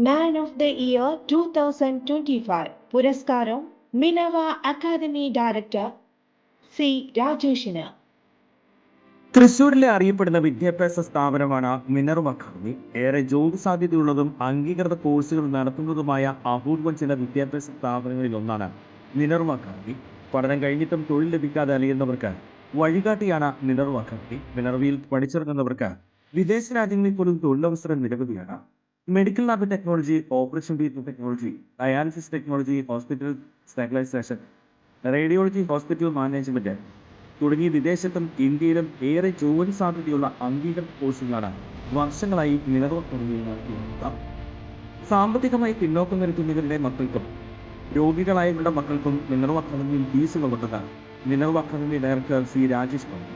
Man of the year 2025 പുരസ്കാരം മിനവ academy director C രാജേഷിന്. തൃശൂരിലെ അറിയപ്പെടുന്ന വിദ്യാഭ്യാസ സ്ഥാപനമാണ് മിനർവ അക്കാദമി. ഏറെ ജോലി സാധ്യതയുള്ളതും അംഗീകൃത കോഴ്സുകൾ നടത്തുന്നതുമായ അപൂർവം ചില വിദ്യാഭ്യാസ സ്ഥാപനങ്ങളിൽ ഒന്നാണ് മിനർവ അക്കാദമി. പഠനം കഴിഞ്ഞിട്ടും തൊഴിൽ ലഭിക്കാതെ അലയുന്നവർക്ക് വഴികാട്ടിയാണ് മിനർവ അക്കാദമി. മിനർവയിൽ പഠിച്ചിറങ്ങുന്നവർക്ക് വിദേശ രാജ്യങ്ങളിൽ പോലും തൊഴിലവസരം നിരവധിയാണ്. Medical lab technology, operation theatre technology, dialysis technology, hospital sterilisation, radiology, hospital management തുടങ്ങി വിദേശത്തും ഇന്ത്യയിലും ഏറെ ജോലി സാധ്യതയുള്ള അംഗീകൃത കോഴ്സുകളാണ് വർഷങ്ങളായി മിനർവ അക്കാദമി നടത്തിവരുന്നത്. സാമ്പത്തികമായി പിന്നോക്കം നിൽക്കുന്നവരുടെ മക്കൾക്കും രോഗികളായവരുടെ മക്കൾക്കും മിനർവ അക്കാദമിയിൽ ഫീസ് കൊടുത്തത് Minerva Academy director C Rajesh പറഞ്ഞു.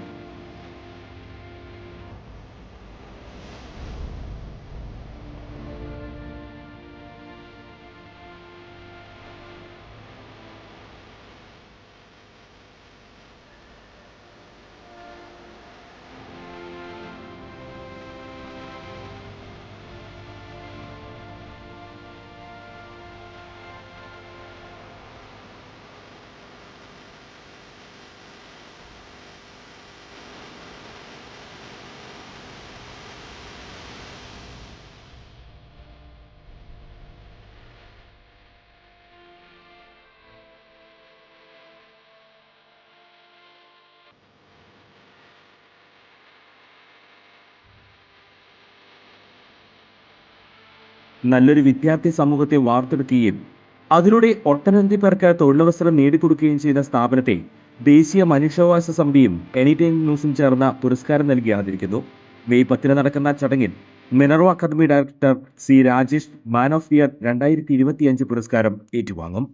നല്ലൊരു വിദ്യാർത്ഥി സമൂഹത്തെ വാർത്തെടുക്കുകയും അതിലൂടെ ഒട്ടനവധി പേർക്ക് തൊഴിലവസരം നേടിക്കൊടുക്കുകയും ചെയ്ത സ്ഥാപനത്തെ ദേശീയ മനുഷ്യാവകാശ സമിതിയും എനി ടൈം ന്യൂസും ചേർന്ന പുരസ്കാരം നൽകി ആദരിക്കുന്നു. മെയ് 10 നടക്കുന്ന ചടങ്ങിൽ Minerva Academy director C Rajesh man of the year 2025 പുരസ്കാരം ഏറ്റുവാങ്ങും.